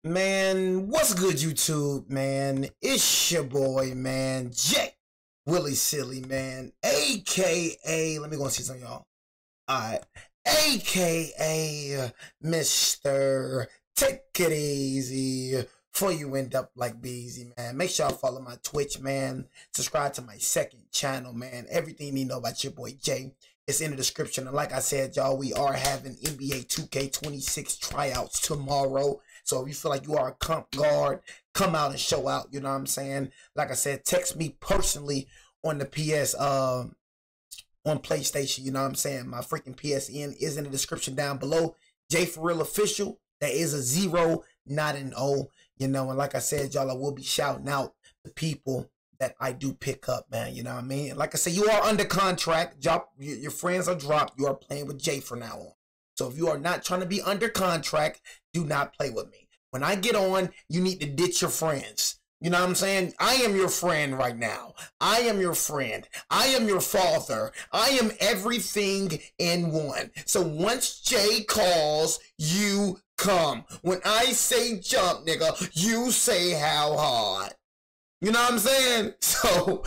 Man, what's good, YouTube, man? It's your boy, man, Jay Willie Silly, man, aka, let me go and see some of y'all. Alright, aka Mr. Take It Easy before you end up like Beezy, man. Make sure y'all follow my Twitch, man. Subscribe to my second channel, man. Everything you need to know about your boy Jay, it's in the description. And like I said, y'all, we are having NBA 2K26 tryouts tomorrow. So if you feel like you are a comp guard, come out and show out. You know what I'm saying? Like I said, text me personally on the on PlayStation. You know what I'm saying? My freaking PSN is in the description down below. Jay4real0ffical. That is a 0, not an O. You know, and like I said, y'all, I will be shouting out the people that I do pick up, man. You know what I mean? Like I said, you are under contract. Your friends are dropped. You are playing with Jay from now on. So if you are not trying to be under contract, do not play with me. When I get on, you need to ditch your friends. You know what I'm saying? I am your friend right now. I am your friend. I am your father. I am everything in one. So once Jay calls, you come. When I say jump, nigga, you say how hard. You know what I'm saying? So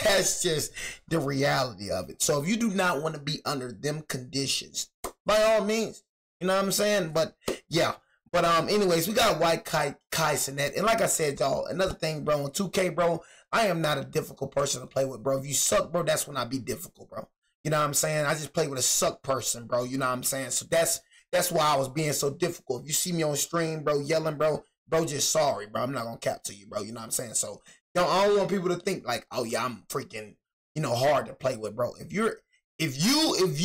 that's just the reality of it. So if you do not want to be under them conditions, by all means, you know what I'm saying? But yeah. But anyways, we got white kaicenat. And like I said, y'all, another thing, bro, on 2K, bro, I am not a difficult person to play with, bro. If you suck, bro, that's when I be difficult, bro. You know what I'm saying? I just play with a suck person, bro. You know what I'm saying? So that's why I was being so difficult. If you see me on stream, bro, yelling, bro, just sorry, bro. I'm not gonna cap to you, bro. You know what I'm saying? So I don't want people to think like, oh yeah, I'm freaking, hard to play with, bro. If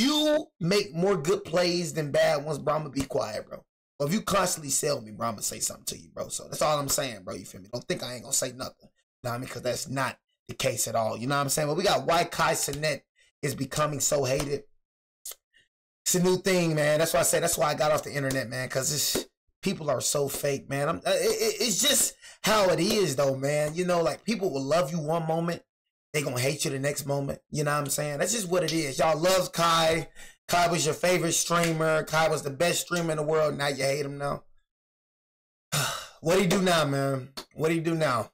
you make more good plays than bad ones, bro, I'm gonna be quiet, bro. But if you constantly sell me, bro, I'm gonna say something to you, bro. So that's all I'm saying, bro. You feel me? Don't think I ain't gonna say nothing. You know what I mean? Because that's not the case at all. You know what I'm saying? But we got white kaicenat is becoming so hated. It's a new thing, man. That's why I say that's why I got off the internet, man. Because people are so fake, man. It's just how it is, though, man. You know, like people will love you one moment, they gonna hate you the next moment. You know what I'm saying? That's just what it is. Y'all love Kai. Kai was your favorite streamer. Kai was the best streamer in the world. Now you hate him now. What do you do now, man? What do you do now?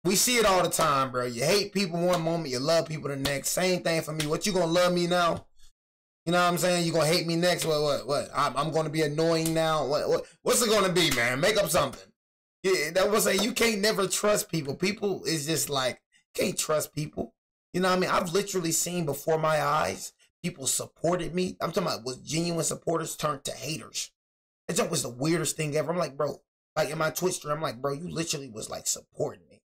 We see it all the time, bro. You hate people one moment, you love people the next. Same thing for me. What, you gonna love me now? You know what I'm saying? You gonna hate me next? What? I'm gonna be annoying now? What's it gonna be, man? Make up something. Yeah, that was saying you can't never trust people. People is just like, can't trust people. You know what I mean? I've literally seen before my eyes people supported me. I'm talking about was genuine supporters turned to haters. That was the weirdest thing ever. I'm like, bro, like in my Twitch stream, I'm like, bro, you literally was like supporting me.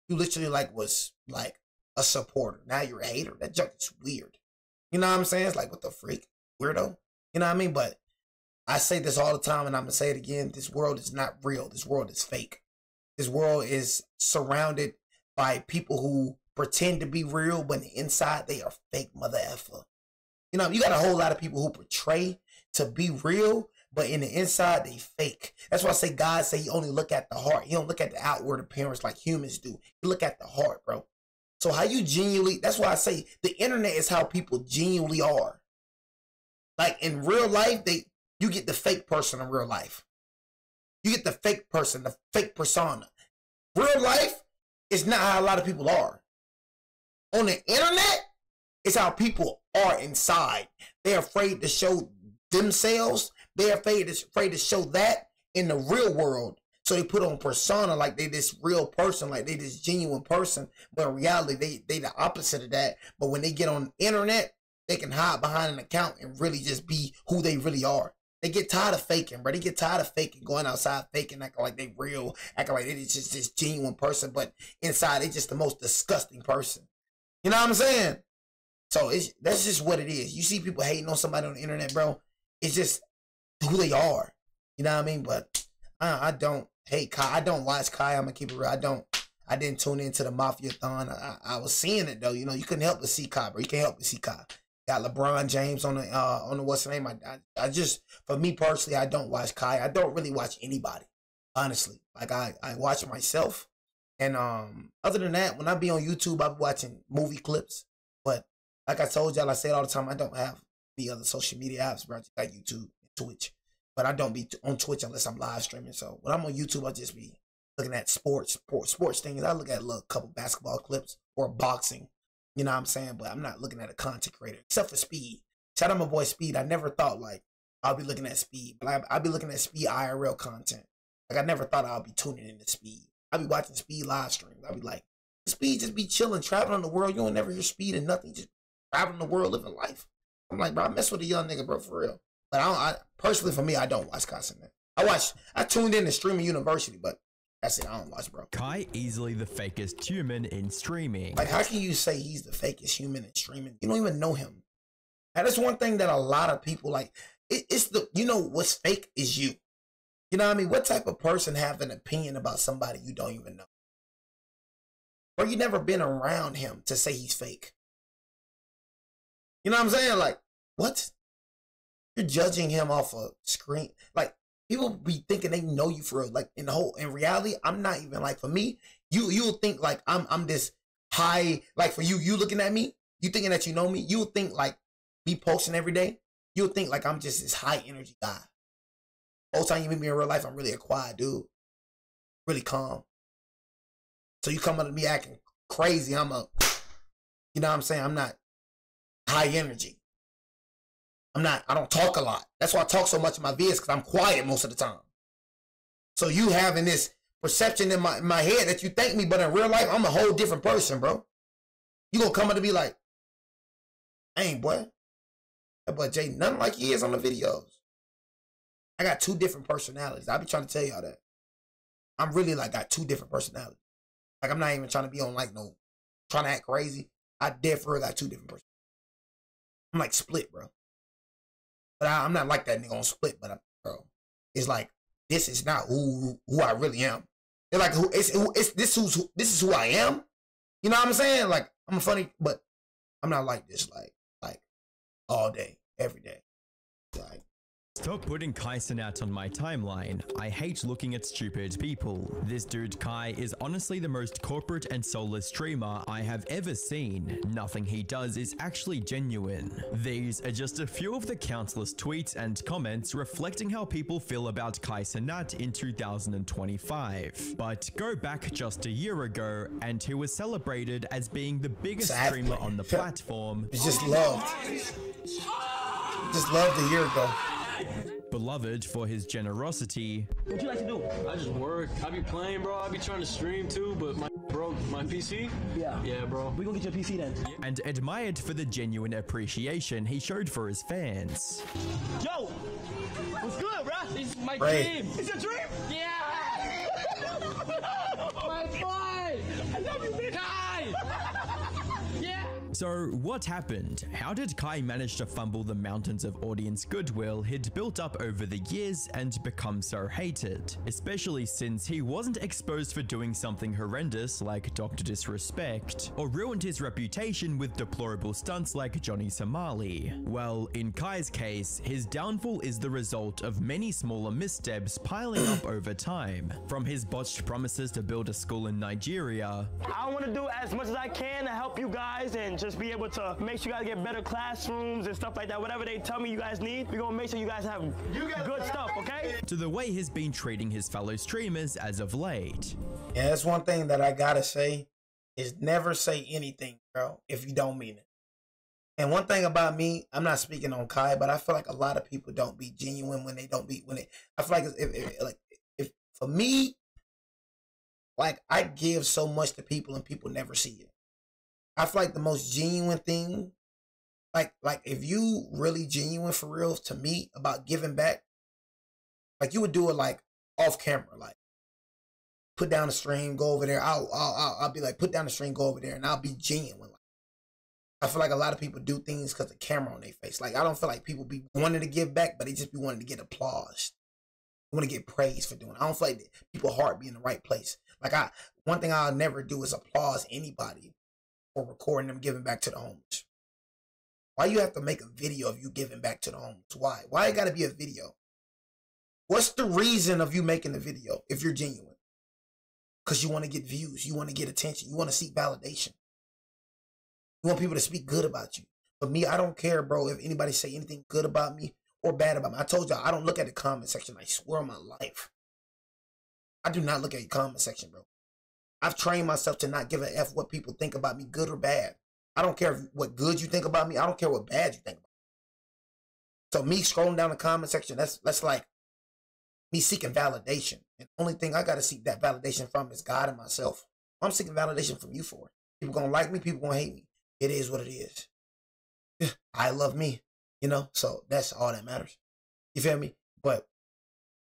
You literally like was like a supporter. Now you're a hater. That junk is weird. You know what I'm saying? It's like, what the freak? Weirdo. You know what I mean? But I say this all the time and I'm going to say it again. This world is not real. This world is fake. This world is surrounded by people who pretend to be real, but inside they are fake mother effer. You know, you got a whole lot of people who portray to be real, but in the inside, they fake. That's why I say God say he only look at the heart. He don't look at the outward appearance like humans do. He look at the heart, bro. So how you genuinely, that's why I say the internet is how people genuinely are. Like in real life, you get the fake person in real life. You get the fake person, the fake persona. Real life is not how a lot of people are. On the internet, it's how people are inside. They're afraid to show themselves. They're afraid to show that in the real world. So they put on persona like they this real person, like they this genuine person. But in reality, they the opposite of that. But when they get on the internet, they can hide behind an account and really just be who they really are. They get tired of faking, bro. They get tired of faking, going outside faking, acting like they real, acting like they just this genuine person. But inside, they just the most disgusting person. You know what I'm saying? So that's just what it is. You see people hating on somebody on the internet, bro. It's just who they are. You know what I mean? But I don't hate Kai. I don't watch Kai. I'm gonna keep it real. I didn't tune into the Mafia-thon. I was seeing it though. You know, you couldn't help but see Kai, bro. You can't help but see Kai. Got LeBron James on the what's the name? I just, for me personally, I don't watch Kai. I don't really watch anybody, honestly. Like I watch myself. And other than that, when I be on YouTube, I be watching movie clips. But like I told y'all, I say it all the time, I don't have the other social media apps, bro. I just got YouTube and Twitch. but I don't be on Twitch unless I'm live streaming. So when I'm on YouTube, I'll just be looking at sports things. I look at a couple basketball clips or boxing. You know what I'm saying? But I'm not looking at a content creator, except for Speed. Shout out my boy Speed. I never thought like I'll be looking at Speed, but I'll be looking at Speed IRL content. Like I never thought I'll be tuning into Speed. I'll be watching Speed live streams. I'll be like, Speed just be chilling, traveling the world. You don't never hear Speed and nothing, just traveling the world, living life. I'm like, bro, I mess with a young nigga, bro, for real. But I personally, for me, I don't watch kaicenat. I tuned in to Streaming University, but that's it. I don't watch, bro. Kai easily the fakest human in streaming. Like, how can you say he's the fakest human in streaming? You don't even know him. And that's one thing that a lot of people like. It's the, you know, what's fake is you. You know what I mean? What type of person have an opinion about somebody you don't even know? Or you never been around him to say he's fake. You know what I'm saying? Like, what? You're judging him off a screen. Like, people be thinking they know you for real. Like, in reality, I'm not even, like, for me, you'll think like I'm this high, like for you looking at me, you thinking that you know me, you'll think like me posting every day, you'll think like I'm just this high energy guy. Most time you meet me in real life, I'm really a quiet dude. Really calm. So you come up to me acting crazy, you know what I'm saying? I'm not high energy. I don't talk a lot. That's why I talk so much in my videos, because I'm quiet most of the time. So you having this perception in my head that you think me, but in real life, I'm a whole different person, bro. You gonna come up to be like, dang, boy. That boy Jay, nothing like he is on the videos. I got two different personalities. I be trying to tell y'all that. I'm really like got two different personalities. Like I'm not even trying to be on like no, trying to act crazy. I definitely got two different personalities. I'm like split, bro. But I'm not like that nigga on Split, but bro, it's like this is not who I really am. They're like this is who I am. You know what I'm saying? Like I'm funny, but I'm not like this like all day, every day. Like, stop putting kaicenat on my timeline. I hate looking at stupid people. This dude Kai is honestly the most corporate and soulless streamer I have ever seen. Nothing he does is actually genuine. These are just a few of the countless tweets and comments reflecting how people feel about kaicenat in 2025. But go back just a year ago and he was celebrated as being the biggest streamer on the platform. It's just loved. Just loved a year ago. Beloved for his generosity. What you like to do? I just work. I be playing, bro. I be trying to stream too, but my PC? Yeah, bro. We gonna get your PC then. And admired for the genuine appreciation he showed for his fans. Yo! What's good, bro? It's my dream. It's a dream? Yeah! My boy! I love you, man. Kai! Yeah! So what happened? How did Kai manage to fumble the mountains of audience goodwill he'd built up over the years and become so hated? Especially since he wasn't exposed for doing something horrendous like Dr. Disrespect, or ruined his reputation with deplorable stunts like Johnny Somali. Well, in Kai's case, his downfall is the result of many smaller missteps piling up over time. From his botched promises to build a school in Nigeria. I want to do as much as I can to help you guys and just be able to make sure you guys get better classrooms and stuff like that. Whatever they tell me you guys need, we're gonna make sure you guys have good stuff, okay? To the way he's been treating his fellow streamers as of late. Yeah, that's one thing that I gotta say is never say anything, bro, if you don't mean it. And one thing about me, I'm not speaking on Kai, but I feel like a lot of people don't be genuine when they don't be, I feel like if for me, like I give so much to people and people never see it. I feel like the most genuine thing, like if you really genuine for real to me about giving back, like you would do it like off camera, like put down the stream, go over there. I'll be like, put down the stream, go over there, and I'll be genuine. Like, I feel like a lot of people do things because of camera on their face. Like I don't feel like people be wanting to give back, but they just be wanting to get applause. They want to get praised for doing it. I don't feel like people's heart be in the right place. Like one thing I'll never do is applause anybody for recording them giving back to the homeless. Why you have to make a video of you giving back to the homeless? Why? Why it gotta be a video? What's the reason of you making the video if you're genuine? Because you want to get views, you want to get attention, you want to seek validation. You want people to speak good about you. But me, I don't care, bro, if anybody say anything good about me or bad about me. I told y'all I don't look at the comment section. I swear on my life. I do not look at the comment section, bro. I've trained myself to not give a F what people think about me, good or bad. I don't care what good you think about me. I don't care what bad you think about me. So me scrolling down the comment section, that's like me seeking validation. And the only thing I got to seek that validation from is God and myself. I'm seeking validation from you for it. People gonna like me, people gonna hate me. It is what it is. I love me, you know? So that's all that matters. You feel me? But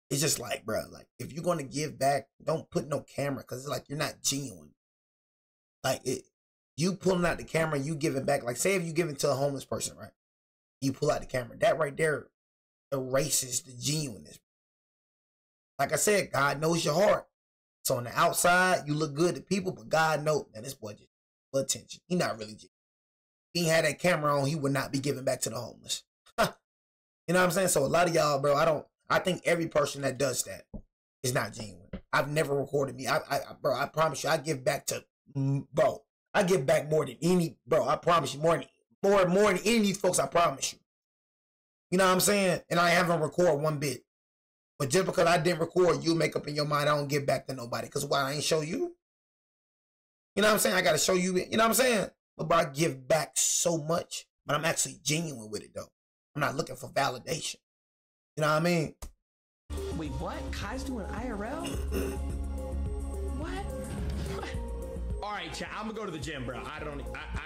it's just like, bro, like, if you're going to give back, don't put no camera, because it's like you're not genuine. Like, you pulling out the camera, you giving back. Like, say if you give it to a homeless person, right? You pull out the camera. That right there erases the genuineness. Like I said, God knows your heart. So on the outside, you look good to people, but God knows, man, this boy just for attention. He not really genuine. If he had that camera on, he would not be giving back to the homeless. You know what I'm saying? So a lot of y'all, bro, I think every person that does that is not genuine. I've never recorded me. Bro, I promise you, I give back to, bro, I give back more than any, bro, I promise you, more than any of these folks, I promise you. You know what I'm saying? And I haven't recorded one bit. But just because I didn't record, you make up in your mind, I don't give back to nobody. Because why? I ain't show you? You know what I'm saying? I got to show you, you know what I'm saying? But bro, I give back so much, but I'm actually genuine with it, though. I'm not looking for validation. You know what I mean? Wait, what? Kai's doing IRL? What? All right, chat. I'm gonna go to the gym, bro. I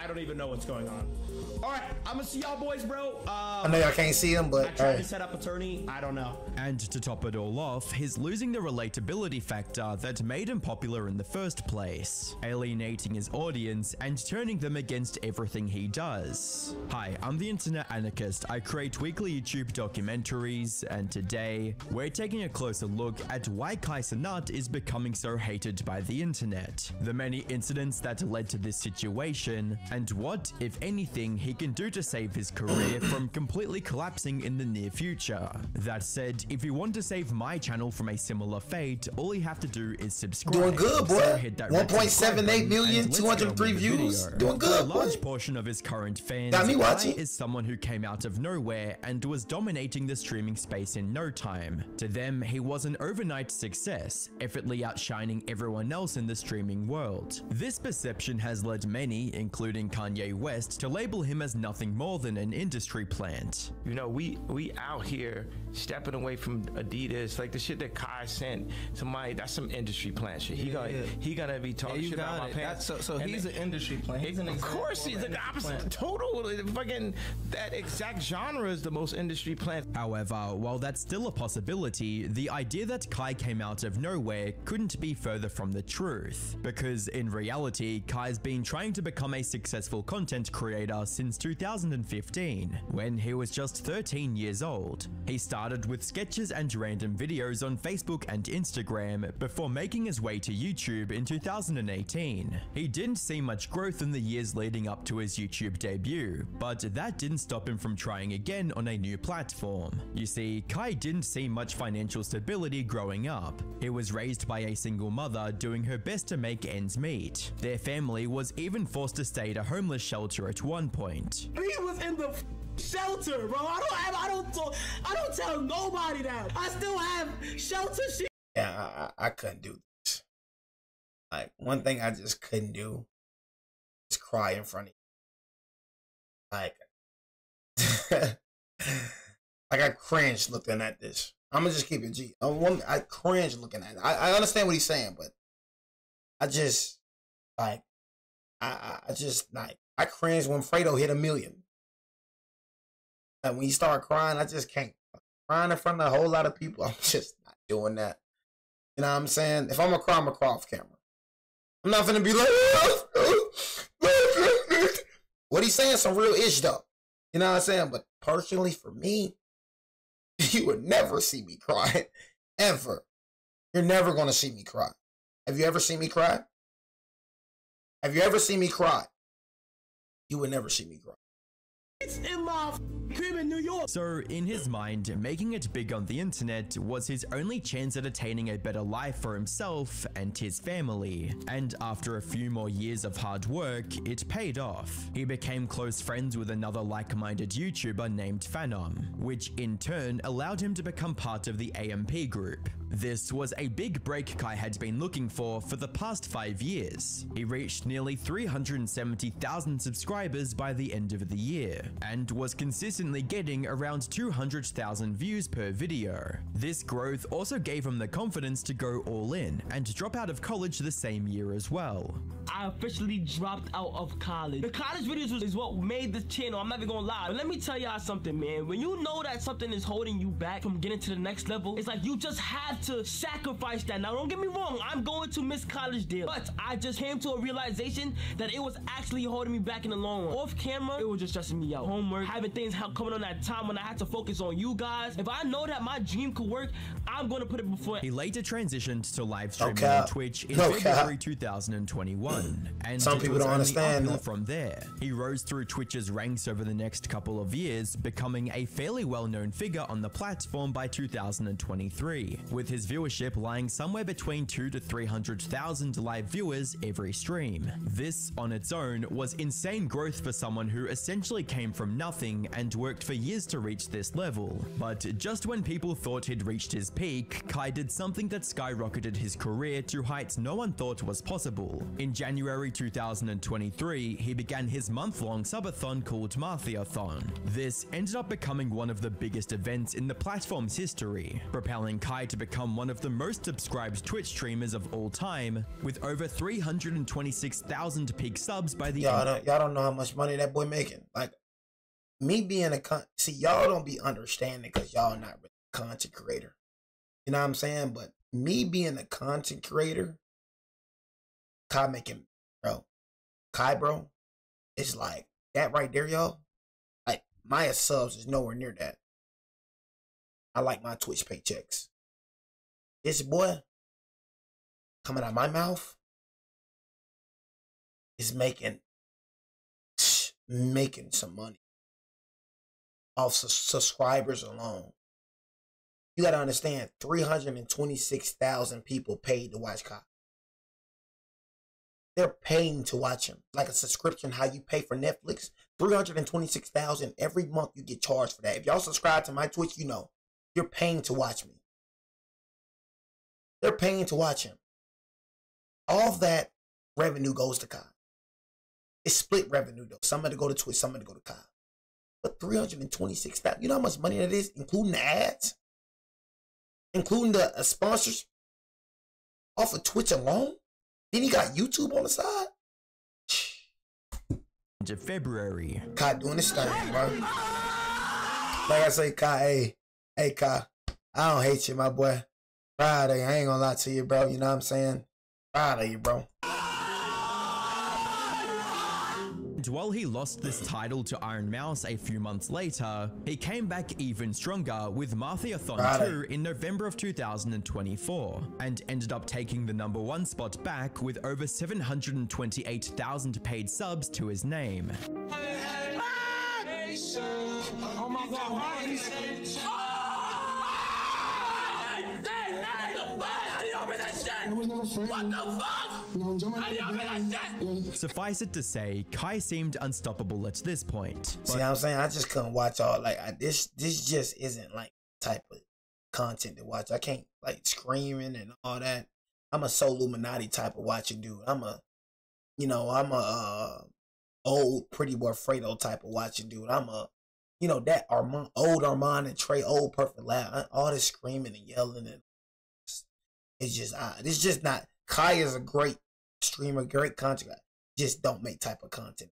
don't even know what's going on. All right, I'm gonna see y'all boys, bro. I know y'all can't see him, but I tried to set up attorney. I don't know. And to top it all off, he's losing the relatability factor that made him popular in the first place, alienating his audience and turning them against everything he does. Hi, I'm the Internet Anarchist. I create weekly YouTube documentaries, and today we're taking a closer look at why Cenat is becoming so hated by the internet, the many incidents that led to this situation, and what, if anything, he can do to save his career from completely collapsing in the near future. That said, if you want to save my channel from a similar fate, all you have to do is subscribe. Doing good, boy. So 1.78 million, 203 views. Doing good, boy. A large portion of his current fans, got me watching. Kai is someone who came out of nowhere and was dominating the streaming space in no time. To them, he was an overnight success, effortlessly outshining everyone else in the streaming world. This perception has led many, including Kanye West, to label him as nothing more than an industry plant. You know, we out here stepping away from Adidas, like the shit that Kai sent to Mike. That's some industry plant shit. He gonna be talking shit about my pants. So he's an industry plant. He's an of course, he's the opposite. Total fucking that exact genre is the most industry plant. However, while that's still a possibility, the idea that Kai came out of nowhere couldn't be further from the truth, because in reality, Kai's been trying to become a successful content creator since 2015, when he was just 13 years old. He started with sketches and random videos on Facebook and Instagram before making his way to YouTube in 2018. He didn't see much growth in the years leading up to his YouTube debut, but that didn't stop him from trying again on a new platform. You see, Kai didn't see much financial stability growing up. He was raised by a single mother doing her best to make ends meet. Their family was even forced to stay at a homeless shelter at one point. He was in the shelter, bro. I don't tell nobody that. I still have shelter shit. Yeah, I couldn't do this. Like, one thing I just couldn't do is cry in front of you. Like, like I cringed looking at this. I'm gonna just keep it G. I cringe looking at it. I understand what he's saying, but I just like I cringe when Fredo hit 1 million. And when you start crying, I just can't. Crying in front of a whole lot of people, I'm just not doing that. You know what I'm saying? If I'm gonna cry, I'm gonna cry off camera. I'm not gonna be like, what he's saying, some real ish though. You know what I'm saying? But personally, for me, you would never see me cry. Ever. You're never gonna see me cry. Have you ever seen me cry? Have you ever seen me cry? You would never see me cry. It's in my Crib in New York. So in his mind, making it big on the internet was his only chance at attaining a better life for himself and his family. And after a few more years of hard work, it paid off. He became close friends with another like-minded YouTuber named Phantom, which in turn allowed him to become part of the AMP group. This was a big break Kai had been looking for the past 5 years. He reached nearly 370,000 subscribers by the end of the year, and was consistently getting around 200,000 views per video. This growth also gave him the confidence to go all in and drop out of college the same year as well. I officially dropped out of college. The college videos is what made this channel, I'm not even gonna lie. But let me tell y'all something, man. When you know that something is holding you back from getting to the next level, it's like you just have to sacrifice that. Now, don't get me wrong, I'm going to miss college deal, but I just came to a realization that it was actually holding me back in the long run. Off camera, it was just stressing me out. Homework, having things coming on that time when I had to focus on you guys. If I know that my dream could work, I'm going to put it before. He later transitioned to live streaming on Twitch in February 2021, and some people don't understand from there. He rose through Twitch's ranks over the next couple of years, becoming a fairly well-known figure on the platform by 2023, with his viewership lying somewhere between 200,000 to 300,000 live viewers every stream. This on its own was insane growth for someone who essentially came from nothing and worked for years to reach this level. But just when people thought he'd reached his peak, Kai did something that skyrocketed his career to heights no one thought was possible. In January 2023, he began his month-long subathon called Marthiathon. This ended up becoming one of the biggest events in the platform's history, propelling Kai to become one of the most subscribed Twitch streamers of all time, with over 326,000 peak subs by the end. Y'all don't know how much money that boy making. Like, me being see, y'all don't be understanding because y'all not really a content creator. You know what I'm saying? But me being a content creator, Kai making, bro, it's like that right there, y'all. Like, my subs is nowhere near that. I like my Twitch paychecks. This boy coming out of my mouth is making some money off subscribers alone. You gotta understand, 326,000 people paid to watch Kai. They're paying to watch him. Like a subscription, how you pay for Netflix. 326,000 every month you get charged for that. If y'all subscribe to my Twitch, you know, you're paying to watch me. They're paying to watch him. All of that revenue goes to Kai. It's split revenue though. Some of it go to Twitch, some of it go to Kai. But 326,000, you know how much money that is, including the ads? Including the sponsors off of Twitch alone? Then he got YouTube on the side? Into February. Kai doing his thing, bro. Like I say, Kai, hey Kai, I don't hate you, my boy. Proud of you. I ain't gonna lie to you, bro. You know what I'm saying? Proud of you, bro. And while he lost this title to Iron Mouse a few months later, he came back even stronger with Marthiathon 2 in November of 2024, and ended up taking the #1 spot back with over 728,000 paid subs to his name. Oh my God, what the fuck? Suffice it to say, Kai seemed unstoppable at this point. See what I'm saying? I just couldn't watch all, like, this just isn't like type of content to watch. I can't, like, screaming and all that. I'm a Soul Illuminati type of watching dude. I'm a old Pretty Boy Fredo type of watching dude. I'm a, that old Armand and Trey, old Perfect Laugh. All this screaming and yelling and it's just not. Kai is a great streamer, great content. Just don't make type of content.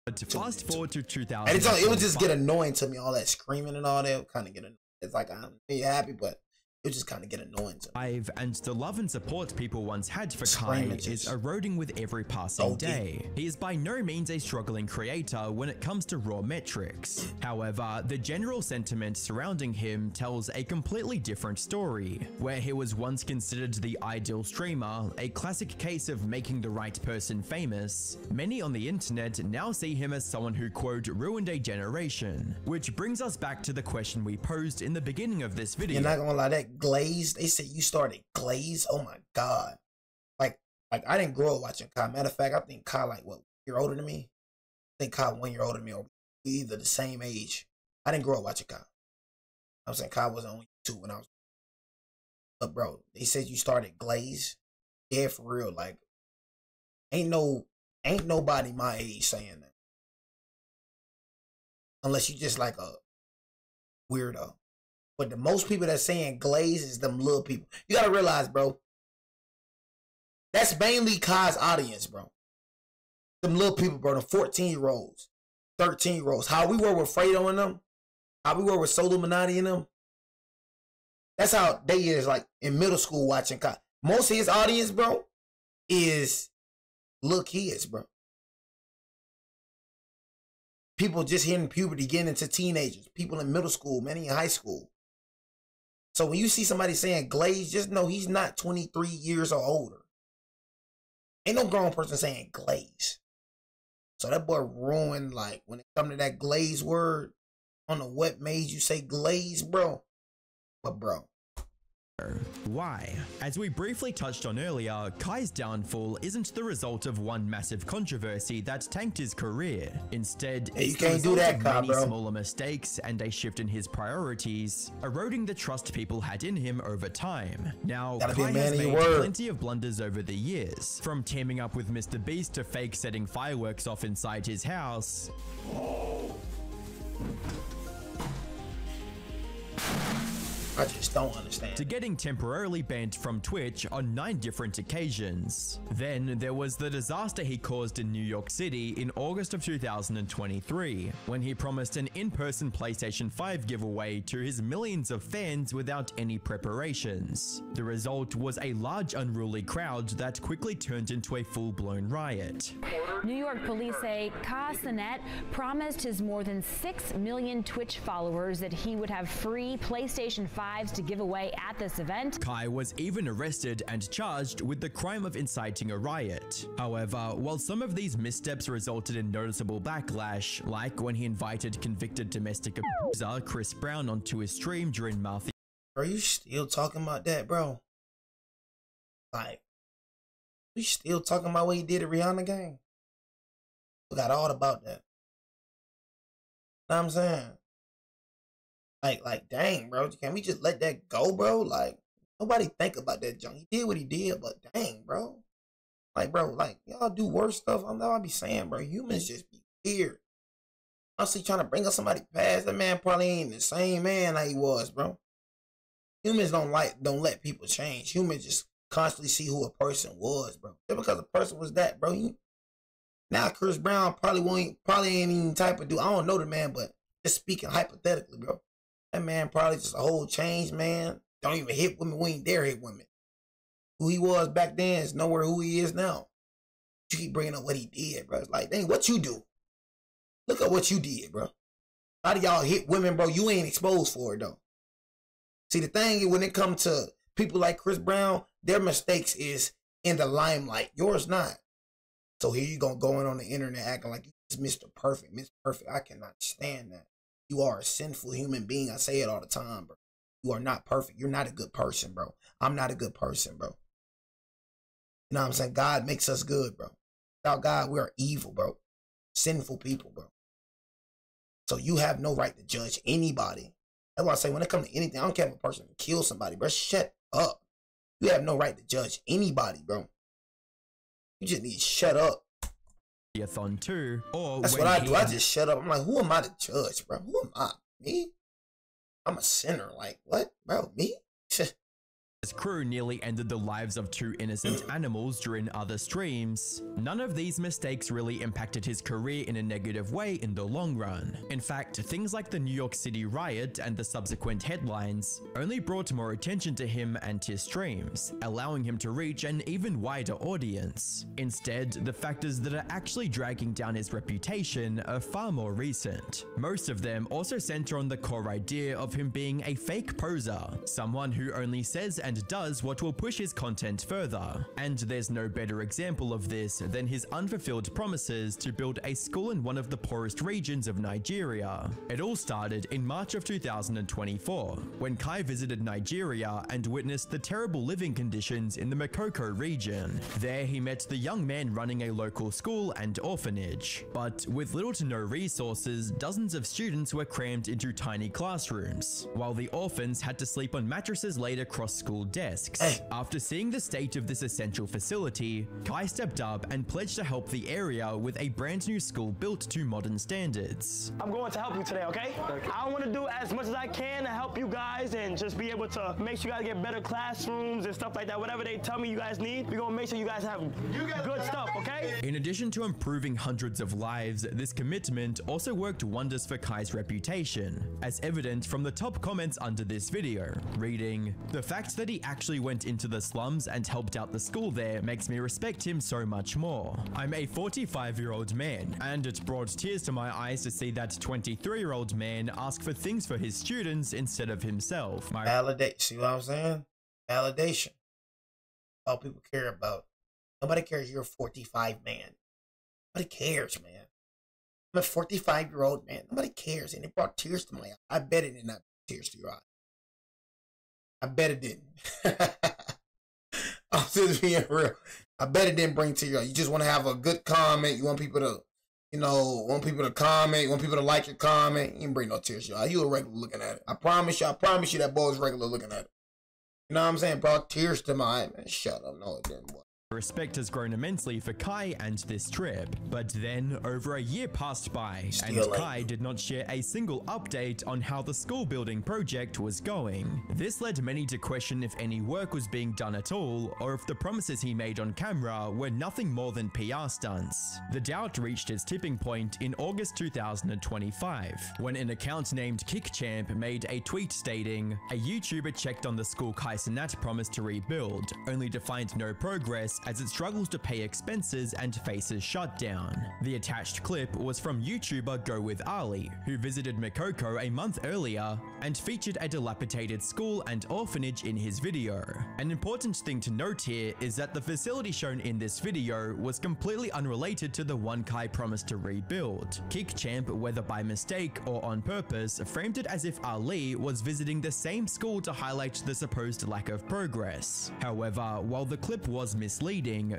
But to fast forward to 2000, and it would just get annoying to me. All that screaming and all that kind of get annoying. It's like I'm happy, but It just kind of get annoying to me. And the love and support people once had for Kai is eroding with every passing day. He is by no means a struggling creator when it comes to raw metrics. However, the general sentiment surrounding him tells a completely different story. Where he was once considered the ideal streamer, a classic case of making the right person famous, many on the internet now see him as someone who, quote, ruined a generation. Which brings us back to the question we posed in the beginning of this video. You're not gonna lie, that Glaze, they said you started Glaze. Oh my god. Like I didn't grow up watching Kai. Matter of fact, I think Kai like what, year older than me? I think Kai 1 year older than me, or either the same age. I didn't grow up watching Kai. I'm saying Kai was on YouTube when I was. But bro, they said you started Glaze. Yeah, for real. Like, ain't nobody my age saying that. Unless you just like a weirdo. But the most people that's saying Glaze is them little people. You gotta realize, bro, that's mainly Kai's audience, bro. Them little people, bro, the 14-year-olds, 13-year-olds. How we were with Fredo and them, how we were with Soluminati and them. That's how they is like in middle school watching Kai. Most of his audience, bro, is little kids, bro. People just hitting puberty, getting into teenagers. People in middle school, many in high school. So when you see somebody saying Glaze, just know he's not 23 years or older. Ain't no grown person saying Glaze. So that boy ruined, like, when it comes to that Glaze word, I don't know what made you say Glaze, bro. But, bro. Why? As we briefly touched on earlier, Kai's downfall isn't the result of one massive controversy that tanked his career. Instead, you can't do that, Kai, many smaller mistakes and a shift in his priorities, eroding the trust people had in him over time. Now, Kai has made plenty of blunders over the years, from teaming up with Mr. Beast to fake setting fireworks off inside his house. I just don't understand. To getting temporarily banned from Twitch on 9 different occasions. Then there was the disaster he caused in New York City in August of 2023, when he promised an in-person PlayStation 5 giveaway to his millions of fans without any preparations. The result was a large unruly crowd that quickly turned into a full-blown riot. New York police say Cenat promised his more than 6 million Twitch followers that he would have free PlayStation 5 to give away at this event. Kai was even arrested and charged with the crime of inciting a riot. However, while some of these missteps resulted in noticeable backlash, like when he invited convicted domestic abuser Chris Brown onto his stream during Mafia. Are you still talking about that, bro? Like, we still talking about what he did at Rihanna game? Forgot all about that. Know what I'm saying? Like, dang, bro, can we just let that go, bro? Like, nobody think about that junk. He did what he did, but dang, bro. Like, bro, like, y'all do worse stuff. I'll be saying, bro, humans just be weird. I see trying to bring up somebody past. That man probably ain't the same man that he was, bro. Humans don't let people change. Humans just constantly see who a person was, bro. Just because a person was that, bro. Now Chris Brown probably ain't even type of dude. I don't know the man, but just speaking hypothetically, bro. That man probably just a whole changed man. Don't even hit women. We ain't dare hit women. Who he was back then is nowhere who he is now. You keep bringing up what he did, bro. It's like, dang, what you do? Look at what you did, bro. A lot of y'all hit women, bro. You ain't exposed for it, though. See, the thing is, when it comes to people like Chris Brown, their mistakes is in the limelight. Yours not. So here you gonna go in on the internet acting like you're Mr. Perfect. Mr. Perfect. I cannot stand that. You are a sinful human being. I say it all the time, bro. You are not perfect. You're not a good person, bro. I'm not a good person, bro. You know what I'm saying? God makes us good, bro. Without God, we are evil, bro. Sinful people, bro. So you have no right to judge anybody. That's why I say when it comes to anything, I don't care if a person kills somebody, bro. Shut up. You have no right to judge anybody, bro. You just need to shut up. Too, or that's what I do. I just shut up. I'm like, who am I to judge, bro? Who am I? Me? I'm a sinner. Like, what, bro? Me? His crew nearly ended the lives of 2 innocent animals during other streams. None of these mistakes really impacted his career in a negative way in the long run. In fact, things like the New York City riot and the subsequent headlines only brought more attention to him and his streams, allowing him to reach an even wider audience. Instead, the factors that are actually dragging down his reputation are far more recent. Most of them also center on the core idea of him being a fake poser, someone who only says and does what will push his content further. And there's no better example of this than his unfulfilled promises to build a school in one of the poorest regions of Nigeria. It all started in March of 2024, when Kai visited Nigeria and witnessed the terrible living conditions in the Makoko region. There he met the young man running a local school and orphanage. But with little to no resources, dozens of students were crammed into tiny classrooms, while the orphans had to sleep on mattresses laid across school desks. After seeing the state of this essential facility, Kai stepped up and pledged to help the area with a brand new school built to modern standards. I'm going to help you today, okay? I want to do as much as I can to help you guys and just be able to make sure you guys get better classrooms and stuff like that. Whatever they tell me you guys need, we're going to make sure you guys have good stuff, okay? In addition to improving hundreds of lives, this commitment also worked wonders for Kai's reputation, as evident from the top comments under this video, reading, "The fact that he actually went into the slums and helped out the school there makes me respect him so much more. I'm a 45-year-old man, and it brought tears to my eyes to see that 23-year-old man ask for things for his students instead of himself." Validate. See what I'm saying? Validation. All people care about. Nobody cares you're a 45 man. Nobody cares, man. I'm a 45-year-old man. Nobody cares. And it brought tears to my eye. I bet it did not bring tears to your eye. I bet it didn't. I'm just being real. I bet it didn't bring tears to your eye. You just want to have a good comment. You want people to, want people to comment. You want people to like your comment. You didn't bring no tears to your eye. You were regular looking at it. I promise you that boy was regular looking at it. You know what I'm saying? Brought tears to my eye, man. Shut up. No, it didn't, boy. Respect has grown immensely for Kai and this trip, but then over a year passed by and Kai did not share a single update on how the school building project was going. This led many to question if any work was being done at all, or if the promises he made on camera were nothing more than PR stunts. The doubt reached its tipping point in August 2025, when an account named KickChamp made a tweet stating, "A YouTuber checked on the school Kaicenat promised to rebuild, only to find no progress as it struggles to pay expenses and faces shutdown." The attached clip was from YouTuber Go With Ali, who visited Makoko a month earlier and featured a dilapidated school and orphanage in his video. An important thing to note here is that the facility shown in this video was completely unrelated to the one Kai promised to rebuild. KickChamp, whether by mistake or on purpose, framed it as if Ali was visiting the same school to highlight the supposed lack of progress. However, while the clip was misleading,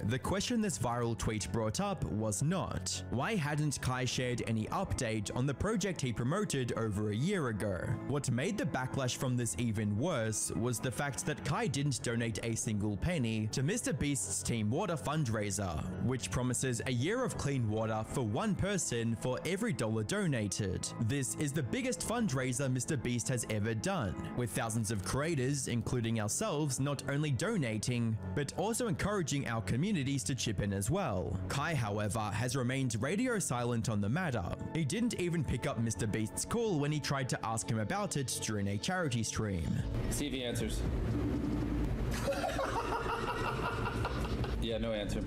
the question this viral tweet brought up was not. Why hadn't Kai shared any update on the project he promoted over a year ago? What made the backlash from this even worse was the fact that Kai didn't donate a single penny to Mr. Beast's Team Water fundraiser, which promises a year of clean water for one person for every $1 donated. This is the biggest fundraiser Mr. Beast has ever done, with thousands of creators, including ourselves, not only donating, but also encouraging our communities to chip in as well. Kai, however, has remained radio silent on the matter. He didn't even pick up Mr. Beast's call when he tried to ask him about it during a charity stream. See if he answers. Yeah, no answer.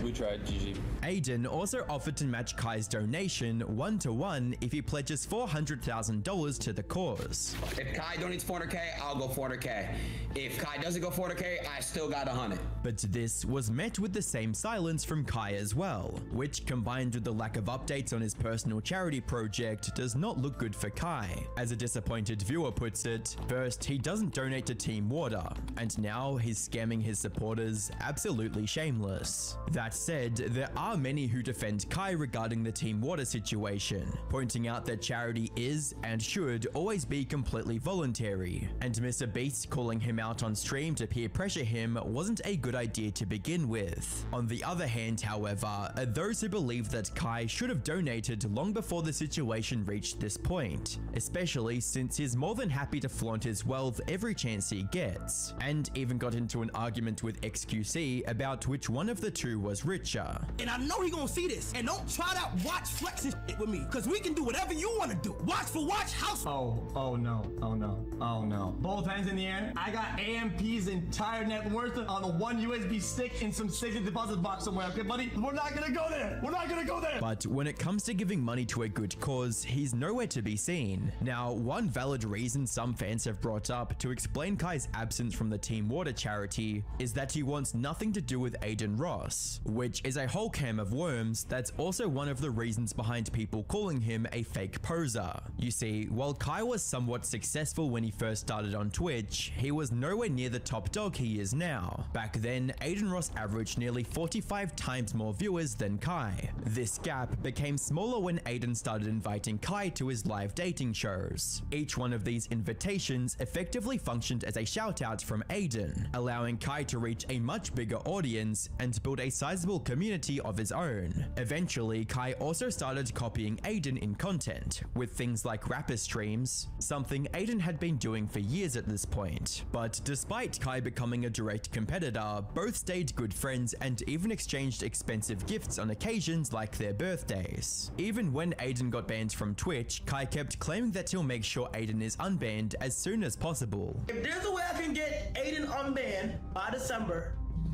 We tried, GG. Aiden also offered to match Kai's donation 1-to-1 if he pledges $400,000 to the cause. If Kai donates 400K, I'll go 400K. If Kai doesn't go 400K, I still got 100. But this was met with the same silence from Kai as well, which combined with the lack of updates on his personal charity project does not look good for Kai. As a disappointed viewer puts it, first he doesn't donate to Team Water, and now he's scamming his supporters absolutely shameless. That That said, there are many who defend Kai regarding the Team Water situation, pointing out that charity is and should always be completely voluntary, and Mr. Beast calling him out on stream to peer pressure him wasn't a good idea to begin with. On the other hand, however, are those who believe that Kai should have donated long before the situation reached this point, especially since he's more than happy to flaunt his wealth every chance he gets, and even got into an argument with XQC about which one of the two was richer. And I know he gonna see this, and don't try that watch flexing shit with me, cause we can do whatever you wanna do. Watch for watch, house. Oh no. Both hands in the air. I got AMP's entire net worth on a one USB stick in some safety deposit box somewhere, okay, buddy? We're not gonna go there. We're not gonna go there. But when it comes to giving money to a good cause, he's nowhere to be seen. Now, one valid reason some fans have brought up to explain Kai's absence from the Team Water charity is that he wants nothing to do with Aiden Ross, which is a whole can of worms that's also one of the reasons behind people calling him a fake poser. You see, while Kai was somewhat successful when he first started on Twitch, he was nowhere near the top dog he is now. Back then, Aiden Ross averaged nearly 45 times more viewers than Kai. This gap became smaller when Aiden started inviting Kai to his live dating shows. Each one of these invitations effectively functioned as a shout out from Aiden, allowing Kai to reach a much bigger audience and build a sizable community of his own. Eventually, Kai also started copying Aiden in content, with things like rapper streams, something Aiden had been doing for years at this point. But despite Kai becoming a direct competitor, both stayed good friends and even exchanged expensive gifts on occasions like their birthdays. Even when Aiden got banned from Twitch, Kai kept claiming that he'll make sure Aiden is unbanned as soon as possible. If there's a way I can get Aiden unbanned by December,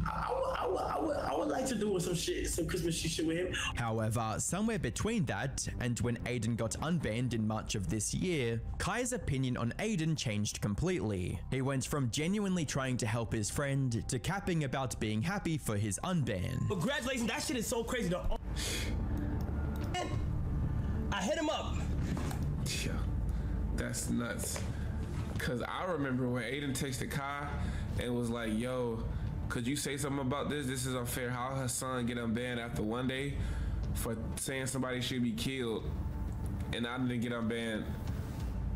I would like to do some Christmas shit with him. However, somewhere between that and when Aiden got unbanned in March of this year, Kai's opinion on Aiden changed completely. He went from genuinely trying to help his friend to capping about being happy for his unban. Congratulations, that shit is so crazy though. I hit him up. Yeah, that's nuts. Cause I remember when Aiden texted Kai and was like, yo, could you say something about this? This is unfair. How her son get unbanned after one day for saying somebody should be killed, and I didn't get unbanned.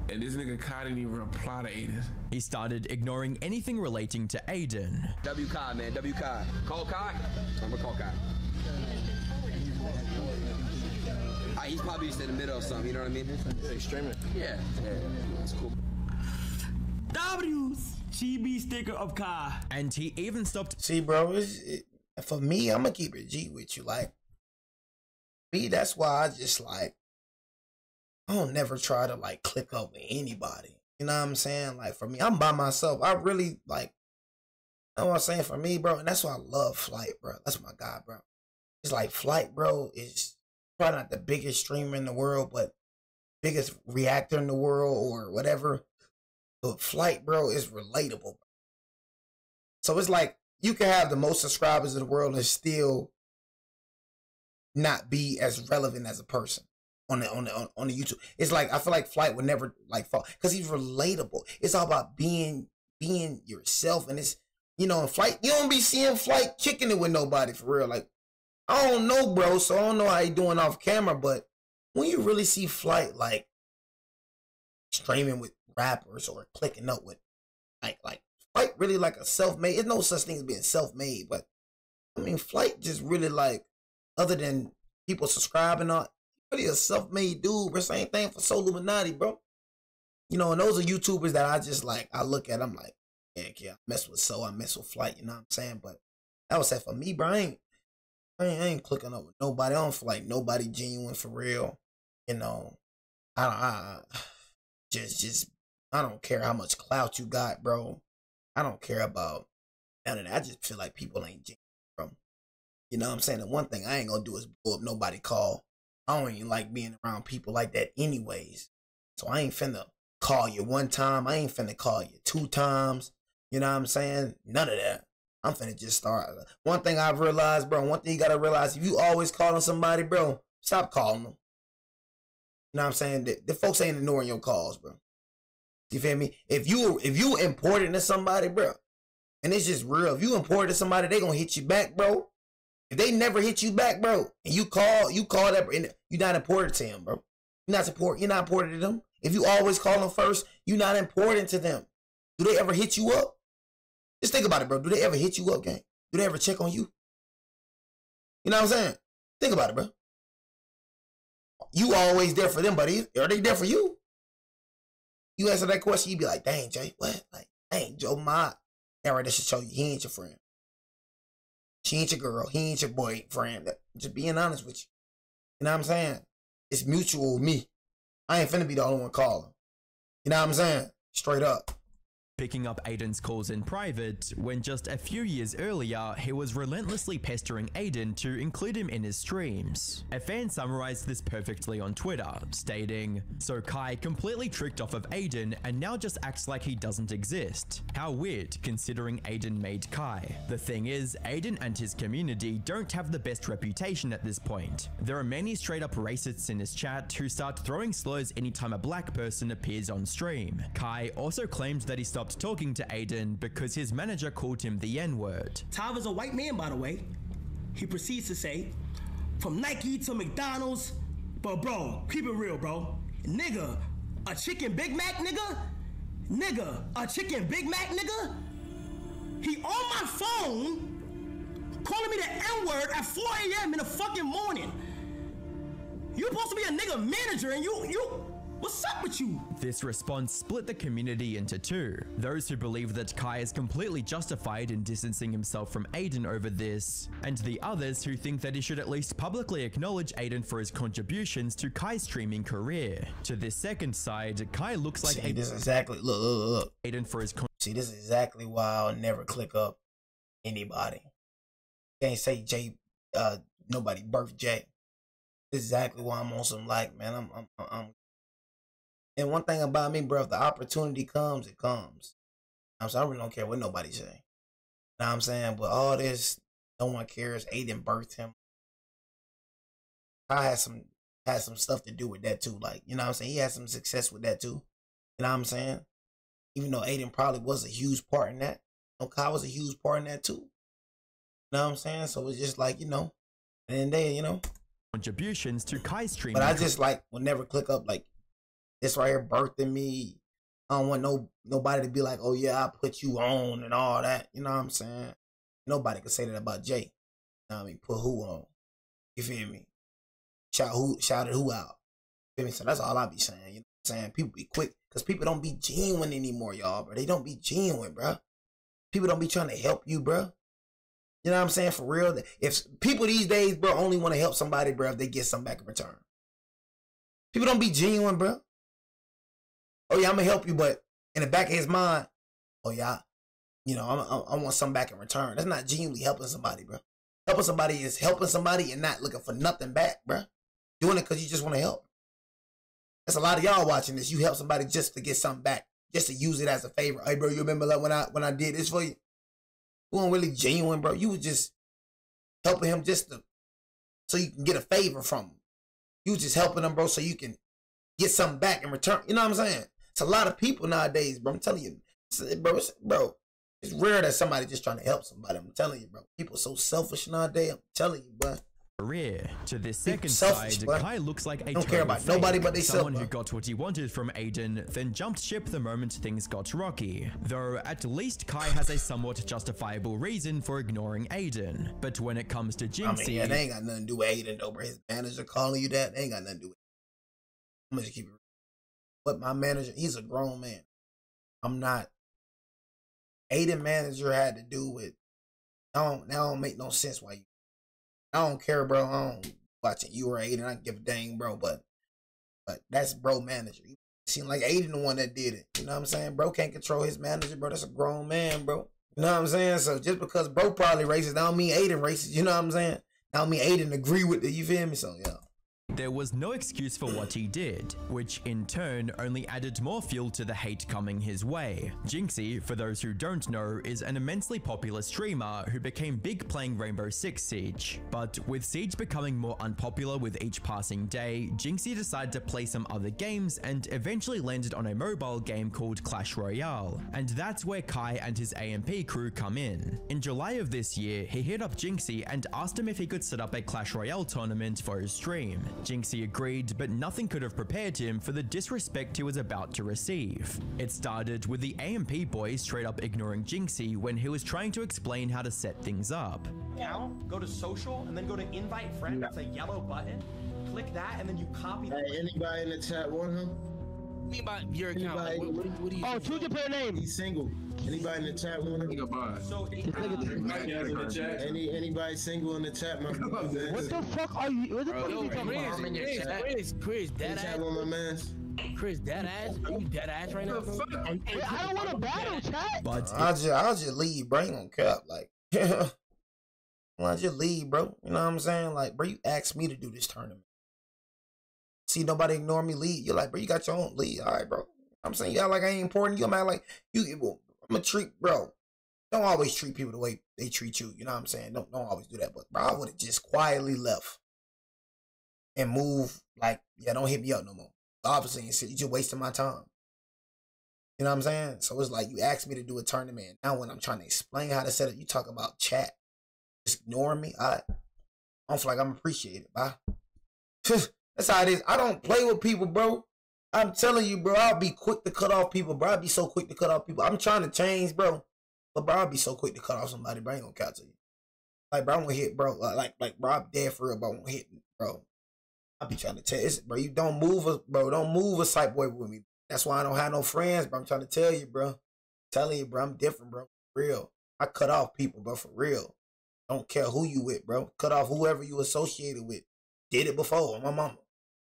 And this nigga Kai didn't even reply to Aiden. He started ignoring anything relating to Aiden. W Kai, man. W Kai. Call Kai. I'm gonna call Kai. He's probably just in the middle of something. You know what I mean? He's streaming. Yeah. That's cool. W's. GB sticker of Kai. And he even stopped. See, bro, for me, I'm gonna keep it G with you. Like, me, that's why I just like, I don't never try to like click up with anybody. You know what I'm saying? Like, for me, I'm by myself. I really like, you know what I'm saying? For me, bro, and that's why I love Flight, bro. That's my guy, bro. It's like Flight, bro, is probably not the biggest streamer in the world, but biggest reactor in the world or whatever. But Flight, bro, is relatable. So it's like you can have the most subscribers in the world and still not be as relevant as a person on the YouTube. It's like I feel like Flight would never like fall because he's relatable. It's all about being yourself, and it's, you know, in Flight, you don't be seeing Flight kicking it with nobody for real. Like, I don't know, bro, so I don't know how he doing off camera, but when you really see Flight like streaming with rappers or clicking up with like Flight really like a self-made. There's no such thing as being self-made, but I mean Flight just really like, other than people subscribing on, really a self-made dude. Bro, same thing for Soul Illuminati, bro. You know, and those are YouTubers that I just like, I look at, I'm like, yeah, I mess with Soul, I mess with Flight, you know what I'm saying? But that was that for me, bro. I ain't clicking up with nobody. I don't feel like nobody genuine for real. You know, I don't care how much clout you got, bro. I don't care about none of that. I just feel like people ain't genuine, bro. You know what I'm saying? The one thing I ain't gonna do is blow up nobody call. I don't even like being around people like that anyways. So I ain't finna call you one time. I ain't finna call you 2 times. You know what I'm saying? None of that. I'm finna just start. One thing I've realized, bro, one thing you gotta realize, if you always calling somebody, bro, stop calling them. You know what I'm saying? The folks ain't ignoring your calls, bro. You feel me? If you important to somebody, bro, and it's just real, if you important to somebody, they gonna hit you back, bro. If they never hit you back, bro, and you call that, and you're not important to him, bro. You're not important to them. If you always call them first, you're not important to them. Do they ever hit you up? Just think about it, bro. Do they ever hit you up, gang? Do they ever check on you? You know what I'm saying? Think about it, bro. You always there for them, but are they there for you? You answer that question, you be like, dang, Jay, what? Like, dang, Joe, my. That right, that should show you he ain't your friend. She ain't your girl. He ain't your boyfriend. Just being honest with you. You know what I'm saying? It's mutual with me. I ain't finna be the only one calling. You know what I'm saying? Straight up. Picking up Aiden's calls in private, when just a few years earlier, he was relentlessly pestering Aiden to include him in his streams. A fan summarized this perfectly on Twitter, stating, "So Kai completely tricked off of Aiden and now just acts like he doesn't exist. How weird, considering Aiden made Kai. The thing is, Aiden and his community don't have the best reputation at this point. There are many straight up racists in his chat who start throwing slurs anytime a black person appears on stream. Kai also claimed that he stopped talking to Aiden because his manager called him the N-word. Tav is a white man, by the way. He proceeds to say, from Nike to McDonald's, but bro, keep it real, bro. Nigga, a chicken Big Mac, nigga? Nigga, a chicken Big Mac, nigga? He on my phone calling me the N-word at 4 a.m. in the fucking morning. You supposed to be a nigga manager and you what's up with you? This response split the community into two. Those who believe that Kai is completely justified in distancing himself from Aiden over this, and the others who think that he should at least publicly acknowledge Aiden for his contributions to Kai's streaming career. To this second side, Kai looks like See, this is exactly, look. Aiden for his See, this is exactly why I'll never click up anybody. Can't say Jay, nobody birthed Jay. This is exactly why I'm on some like, man, I'm and one thing about me, bro, if the opportunity comes, it comes. I really don't care what nobody say. You know what I'm saying? But all this, no one cares. Aiden birthed him. I had some stuff to do with that too. Like, you know what I'm saying? He had some success with that too. You know what I'm saying? Even though Aiden probably was a huge part in that. You know, Kai was a huge part in that too. You know what I'm saying? So it's just like, you know, and then they, you know. Contributions to Kai's streaming. But I just like will never click up like, this right here birthing me. I don't want nobody to be like, oh yeah, I put you on and all that. You know what I'm saying? Nobody can say that about Jay. You know what I mean? Put who on. You feel me? Shouted who out. You feel me? So that's all I be saying. You know what I'm saying? People be quick. Because people don't be genuine anymore, y'all, bro. They don't be genuine, bro. People don't be trying to help you, bro. You know what I'm saying? For real. If people these days, bro, only want to help somebody, bro, if they get something back in return. People don't be genuine, bro. Oh yeah, I'm gonna help you, but in the back of his mind, oh yeah, you know, I want something back in return. That's not genuinely helping somebody, bro. Helping somebody is helping somebody and not looking for nothing back, bro. Doing it because you just want to help. That's a lot of y'all watching this. You help somebody just to get something back, just to use it as a favor. Hey, bro, you remember like when I did this for you? You weren't really genuine, bro. You was just helping him so you can get a favor from him. You was just helping him, bro, so you can get something back in return. You know what I'm saying? It's a lot of people nowadays, bro. I'm telling you, bro, it's rare that somebody just trying to help somebody. I'm telling you, bro. People are so selfish nowadays. I'm telling you, bro. Career. To this second side, Kai looks like a don't care about nobody but they someone who got what he wanted from Aiden, then jumped ship the moment things got rocky. Though at least Kai has a somewhat justifiable reason for ignoring Aiden. But when it comes to Jinxie, I mean, yeah, they ain't got nothing to do with Aiden, though, bro. His manager calling you that, they ain't got nothing to do with it. I'm gonna just keep it real. But my manager, he's a grown man. I'm not. Aiden manager had to do with. That don't make no sense why you. I don't care, bro. I don't watching you or Aiden. I don't give a dang, bro. But that's bro manager. It seemed like Aiden the one that did it. You know what I'm saying? Bro can't control his manager, bro. That's a grown man, bro. You know what I'm saying? So just because bro probably racist, I don't mean Aiden racist. You know what I'm saying? I don't mean Aiden agree with it. You feel me? So yeah. There was no excuse for what he did, which in turn only added more fuel to the hate coming his way. Jinxie, for those who don't know, is an immensely popular streamer who became big playing Rainbow Six Siege. But with Siege becoming more unpopular with each passing day, Jinxie decided to play some other games and eventually landed on a mobile game called Clash Royale. And that's where Kai and his AMP crew come in. In July of this year, he hit up Jinxie and asked him if he could set up a Clash Royale tournament for his stream. Jinxie agreed, but nothing could have prepared him for the disrespect he was about to receive. It started with the AMP boy straight up ignoring Jinxie when he was trying to explain how to set things up. Now, go to social and then go to invite friend. That's a yellow button. Click that and then you copy the Hey, anybody in the chat want him? About your account. What do you choose your player name. He's single. Anybody in the chat want him? So anybody single in the chat, my brother, man. What the fuck are you? What the fuck are you talking about? Chris, dead ass. My man. Chris, dead ass. Are you dead ass right now? I don't want to battle, chat. But I'll just leave, bro. Ain't gonna cap, like. I'll just leave, bro. You know what I'm saying? Like, bro, you asked me to do this tournament. See nobody ignore me, lead. You're like, bro, you got your own lead. All right, bro. I'm saying, y'all like I ain't important. You act like you. I'm gonna treat, bro. Don't always treat people the way they treat you. You know what I'm saying? Don't always do that. But bro, I would have just quietly left and move. Like, yeah, don't hit me up no more. Obviously, you just wasting my time. You know what I'm saying? So it's like you asked me to do a tournament. Now when I'm trying to explain how to set it, you talk about chat, just ignoring me. I don't feel like I'm appreciated, bro. That's how it is. I don't play with people, bro. I'm telling you, bro, I'll be quick to cut off people, bro. I'll be so quick to cut off people. I'm trying to change, bro. But, bro, I'll be so quick to cut off somebody, bro. I ain't gonna count to you. Like, bro, I won't hit, bro. Like, bro, I'm dead for real, bro. I won't hit, bro. I'll be trying to tell you, bro, you don't move a, bro. Don't move a sight boy with me. That's why I don't have no friends, bro. I'm trying to tell you, bro. I'm telling you, bro, I'm different, bro. For real. I cut off people, bro, for real. Don't care who you with, bro. Cut off whoever you associated with. Did it before, my mama.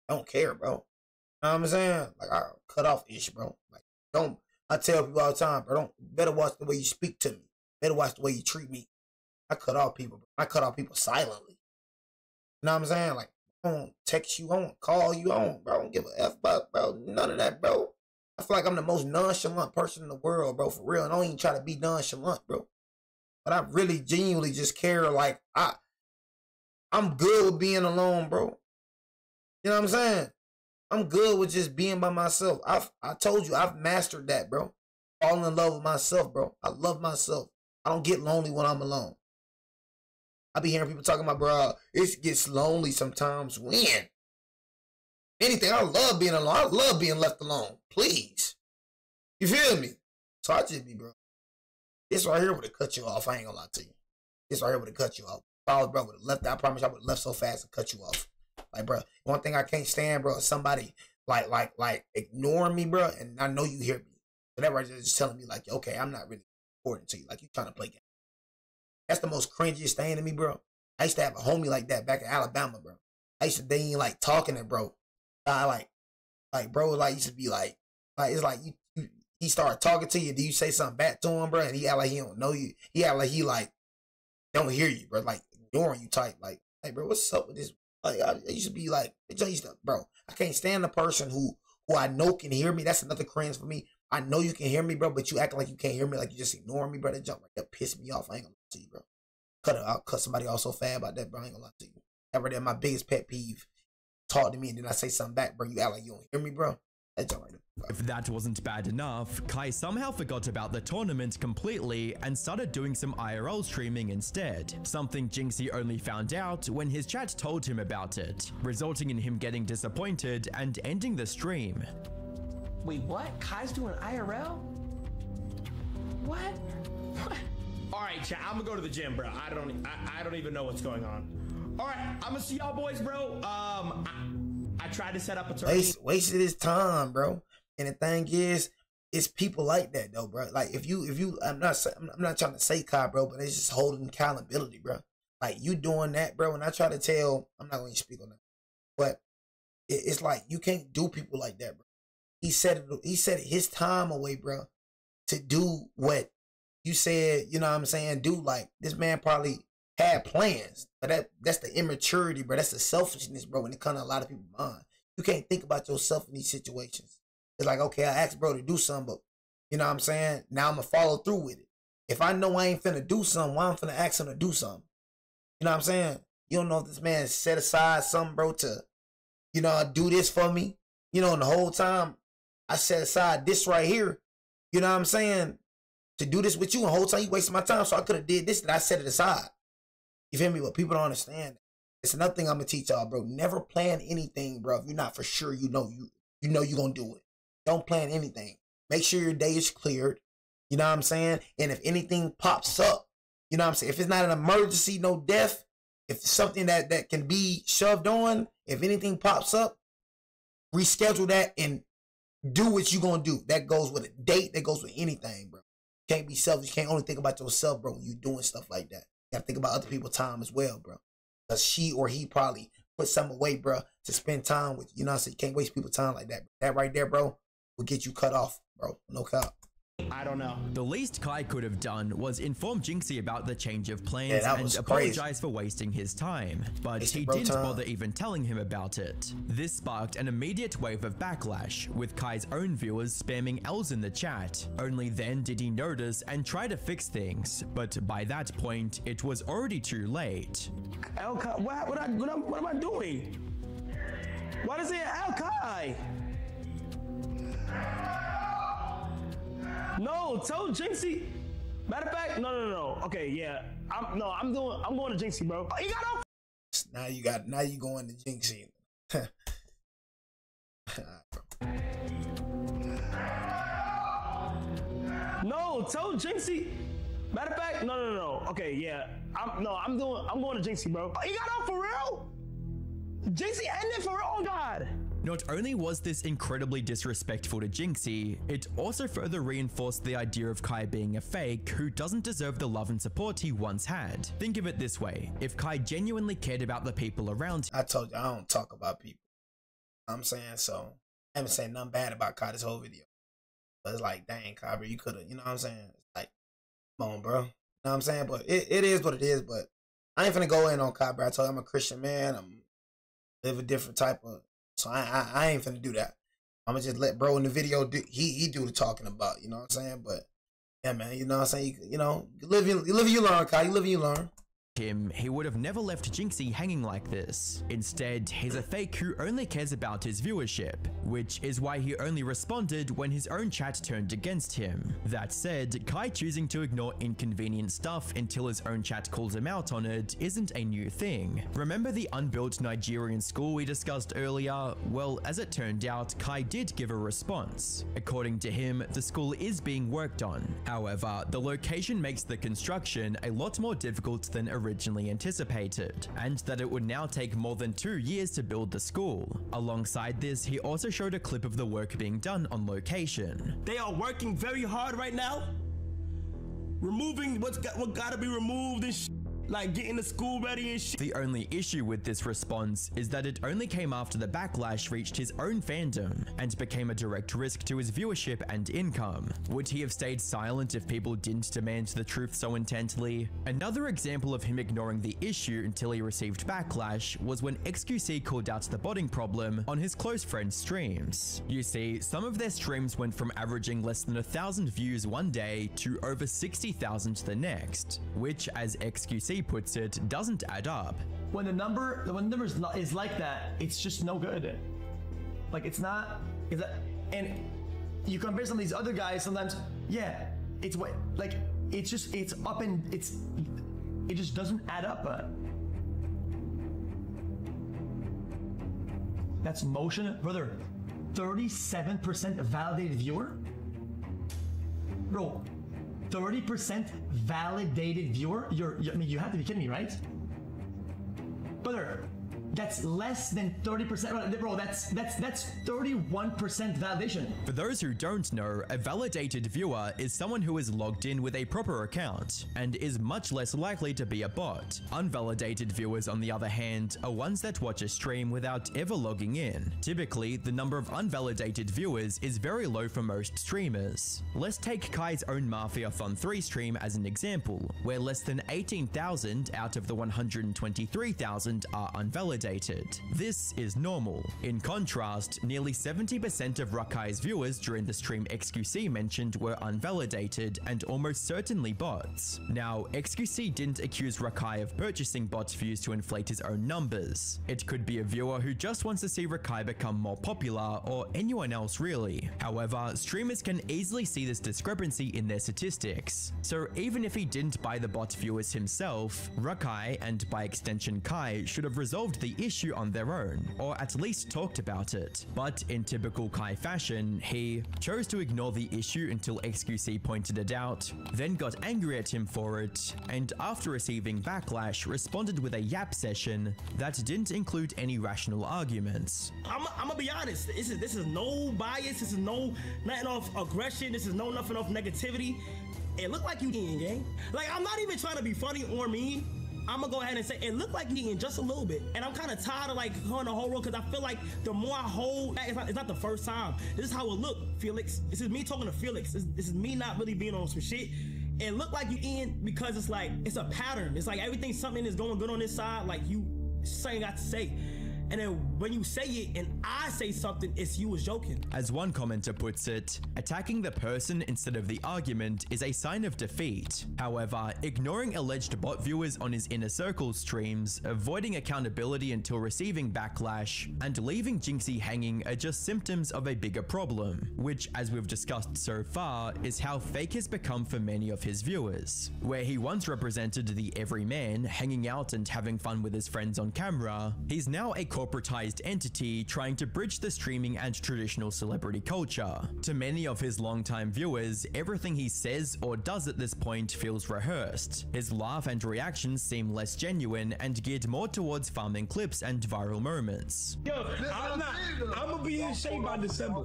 Don't care, bro. You know what I'm saying? Like, I cut off ish, bro. Like, don't, I tell people all the time, bro, don't, better watch the way you speak to me. Better watch the way you treat me. I cut off people, bro. I cut off people silently. You know what I'm saying? Like, I don't text you, I don't call you, I don't give a F about, bro. None of that, bro. I feel like I'm the most nonchalant person in the world, bro, for real. And I don't even try to be nonchalant, bro. But I really genuinely just care, like, I'm good with being alone, bro. You know what I'm saying? I'm good with just being by myself. I told you, I've mastered that, bro. Falling in love with myself, bro. I love myself. I don't get lonely when I'm alone. I be hearing people talking about, bro, it gets lonely sometimes. When? Anything, I love being alone. I love being left alone. Please. You feel me? So I just be, bro. This right here would have cut you off. I ain't gonna lie to you. This right here would have cut you off. If I was, bro, would have left, I promise you I would have left so fast and cut you off. Like, bro, one thing I can't stand, bro, is somebody like ignoring me, bro, and I know you hear me. So that right there is just telling me, like, okay, I'm not really important to you. Like, you trying to play games. That's the most cringiest thing to me, bro. I used to have a homie like that back in Alabama, bro. I used to be like talking to bro. Like bro, like used to be like it's like he started talking to you. Do you say something back to him, bro? And he act like he don't know you. He act like he like don't hear you, bro. Like ignoring you type. Like, hey, bro, what's up with this? Like, I used to be like, bro, I can't stand the person who I know can hear me. That's another cringe for me. I know you can hear me, bro, but you acting like you can't hear me, like you just ignoring me, bro. That jump right there pissed me off. I ain't gonna lie to you, bro. I'll cut somebody off so fast about that, bro. I ain't gonna lie to you. That right there, my biggest pet peeve. Talk to me and then I say something back, bro. You act like you don't hear me, bro. That jump right there. Bro. If that wasn't bad enough, Kai somehow forgot about the tournament completely and started doing some IRL streaming instead, something Jinxie only found out when his chat told him about it, resulting in him getting disappointed and ending the stream. Wait, what? Kai's doing IRL? What? All right, chat, I'm gonna go to the gym, bro. I don't even know what's going on. All right, I'm gonna see y'all boys, bro. I tried to set up a tournament. Wasted his time, bro. And the thing is, it's people like that though, bro. Like if you, I'm not trying to say Kai, bro, but it's just holding accountability, bro. Like you doing that, bro. And I try to tell, I'm not going to speak on that, but it's like you can't do people like that, bro. He set his time away, bro, to do what you said. You know what I'm saying? Do like this man probably had plans. But that's the immaturity, bro. That's the selfishness, bro, when it comes to a lot of people's mind. You can't think about yourself in these situations. It's like, okay, I asked bro to do something, but you know what I'm saying? Now I'm going to follow through with it. If I know I ain't finna do something, why I'm finna ask him to do something? You know what I'm saying? You don't know if this man set aside something, bro, to, you know, do this for me. You know, and the whole time I set aside this right here, you know what I'm saying, to do this with you. And the whole time you wasted my time, so I could have did this and I set it aside. You feel me? But people don't understand. It's another thing I'm gonna teach y'all, bro. Never plan anything, bro. If you're not for sure, you know you're gonna do it. Don't plan anything. Make sure your day is cleared. You know what I'm saying? And if anything pops up, you know what I'm saying? If it's not an emergency, no death, if it's something that can be shoved on, if anything pops up, reschedule that and do what you're going to do. That goes with a date. That goes with anything, bro. You can't be selfish. You can't only think about yourself, bro, when you're doing stuff like that. You got to think about other people's time as well, bro. Because she or he probably put something away, bro, to spend time with you. You know what I'm saying? You can't waste people's time like that. That right there, bro, will get you cut off, bro. No cap. I don't know. The least Kai could have done was inform Jinxie about the change of plans and apologize for wasting his time, but he didn't bother even telling him about it. This sparked an immediate wave of backlash, with Kai's own viewers spamming L's in the chat. Only then did he notice and try to fix things, but by that point, it was already too late. L Kai, what am I doing? Why does it say L Kai? No, tell Jinxie. Matter of fact, no. Okay, yeah. I'm going to Jinxie, bro. You got now you going to Jinxie. No, tell Jinxie. Matter of fact, no. Okay, yeah. I'm going to Jinxie, bro. You got out for real? Jinxie ended for real? Oh God. Not only was this incredibly disrespectful to Jinxie, it also further reinforced the idea of Kai being a fake who doesn't deserve the love and support he once had. Think of it this way, if Kai genuinely cared about the people around him— I told you, I don't talk about people. I'm saying, so I haven't said nothing bad about Kai this whole video. But it's like, dang, Kai, bro, you could have, you know what I'm saying? It's like, come on, bro. You know what I'm saying? But it is what it is, but I ain't finna go in on Kai, bro. I told you I'm a Christian man. I'm live a different type of— so I ain't finna do that. I'm gonna just let bro in the video do he do the talking about, you know what I'm saying? But yeah, man, you know what I'm saying? You know, you live and you learn, Kai. You live and you learn. He would have never left Jinxie hanging like this. Instead, he's a fake who only cares about his viewership, which is why he only responded when his own chat turned against him. That said, Kai choosing to ignore inconvenient stuff until his own chat calls him out on it isn't a new thing. Remember the unbuilt Nigerian school we discussed earlier? Well, as it turned out, Kai did give a response. According to him, the school is being worked on. However, the location makes the construction a lot more difficult than originally anticipated, and that it would now take more than 2 years to build the school. Alongside this, he also showed a clip of the work being done on location. They are working very hard right now, removing what gotta be removed and like getting the school ready and shit. The only issue with this response is that it only came after the backlash reached his own fandom and became a direct risk to his viewership and income. Would he have stayed silent if people didn't demand the truth so intently? Another example of him ignoring the issue until he received backlash was when XQC called out the botting problem on his close friends' streams. You see, some of their streams went from averaging less than 1,000 views one day to over 60,000 the next, which, as XQC puts it, doesn't add up. When the number is like that, it's just no good. Like it's not, and you compare some of these other guys, sometimes, yeah, it's what, like, it's up and it just doesn't add up. That's motion, brother. 37% validated viewer? Bro, 30% validated viewer? I mean, you have to be kidding me, right? Brother, That's less than 30%. Bro, that's 31% validation. For those who don't know, a validated viewer is someone who is logged in with a proper account and is much less likely to be a bot. Unvalidated viewers, on the other hand, are ones that watch a stream without ever logging in. Typically, the number of unvalidated viewers is very low for most streamers. Let's take Kai's own Mafiathon 3 stream as an example, where less than 18,000 out of the 123,000 are unvalidated. This is normal. In contrast, nearly 70% of Rakai's viewers during the stream XQC mentioned were unvalidated and almost certainly bots. Now, XQC didn't accuse Rakai of purchasing bot views to inflate his own numbers. It could be a viewer who just wants to see Rakai become more popular, or anyone else really. However, streamers can easily see this discrepancy in their statistics. So even if he didn't buy the bot viewers himself, Rakai, and by extension Kai, should have resolved the issue on their own, or at least talked about it. But in typical Kai fashion, he chose to ignore the issue until XQC pointed it out, then got angry at him for it, and after receiving backlash, responded with a yap session that didn't include any rational arguments. I'm gonna be honest, this is no bias, this is no nothing off aggression, this is no nothing off negativity. It looked like you eating, gang. Like, I'm not even trying to be funny or mean. I'm gonna go ahead and say it looked like you eating just a little bit, and I'm kind of tired of like going the whole road because I feel like the more I hold, it's not the first time. This is how it looked, Felix. This is me talking to Felix. This is me not really being on some shit. It looked like you eating because it's like it's a pattern. It's like everything, something is going good on this side. Like you something got to say. And then when you say it and I say something, it's you was joking. As one commenter puts it, attacking the person instead of the argument is a sign of defeat. However, ignoring alleged bot viewers on his inner circle streams, avoiding accountability until receiving backlash, and leaving Jinxie hanging are just symptoms of a bigger problem, which, as we've discussed so far, is how fake has become for many of his viewers. Where he once represented the everyman, hanging out and having fun with his friends on camera, he's now a corporatized entity trying to bridge the streaming and traditional celebrity culture. To many of his longtime viewers, everything he says or does at this point feels rehearsed. His laugh and reactions seem less genuine and geared more towards farming clips and viral moments. Yo, I'm gonna be in shape by December.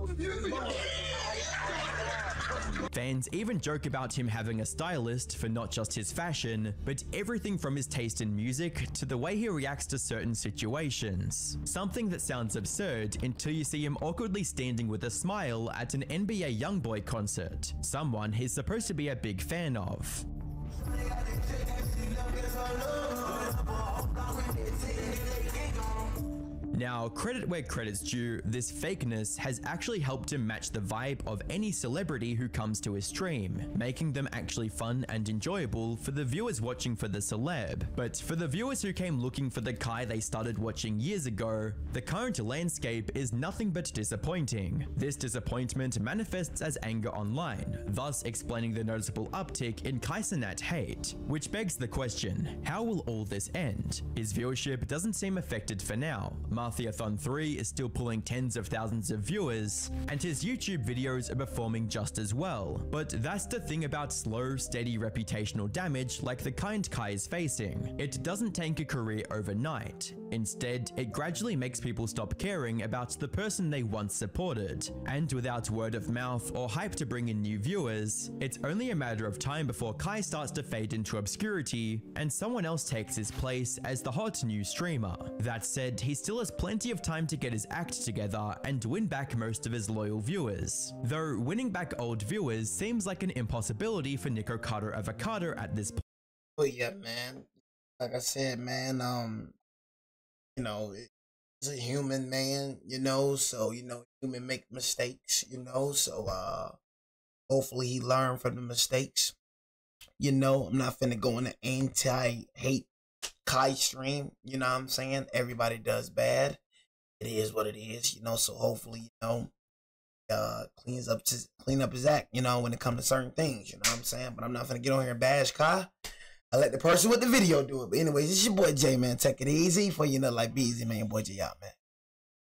Fans even joke about him having a stylist for not just his fashion, but everything from his taste in music to the way he reacts to certain situations. Something that sounds absurd until you see him awkwardly standing with a smile at an NBA YoungBoy concert, someone he's supposed to be a big fan of. Now, credit where credit's due, this fakeness has actually helped him match the vibe of any celebrity who comes to his stream, making them actually fun and enjoyable for the viewers watching for the celeb. But for the viewers who came looking for the Kai they started watching years ago, the current landscape is nothing but disappointing. This disappointment manifests as anger online, thus explaining the noticeable uptick in kaicenat hate, which begs the question, how will all this end? His viewership doesn't seem affected for now. Mafiathon 3 is still pulling tens of thousands of viewers, and his YouTube videos are performing just as well. But that's the thing about slow, steady reputational damage like the kind Kai is facing. It doesn't tank a career overnight. Instead, it gradually makes people stop caring about the person they once supported. And without word of mouth or hype to bring in new viewers, it's only a matter of time before Kai starts to fade into obscurity and someone else takes his place as the hot new streamer. That said, he still has plenty of time to get his act together and win back most of his loyal viewers. Though winning back old viewers seems like an impossibility for Nico Carter Avocado at this point. Oh yeah, man. Like I said, man, you know, it's a human, man, you know, so, you know, human make mistakes, you know, so, hopefully he learned from the mistakes. You know, I'm not finna go in an anti-hate Kai stream, you know what I'm saying? Everybody does bad. It is what it is, you know, so hopefully, you know, clean up his act, you know, when it comes to certain things, you know what I'm saying? But I'm not gonna get on here and bash Kai. I let the person with the video do it. But anyways, it's your boy Jay, man. Take it easy for you know, like be easy, man. Boy Jay out, man.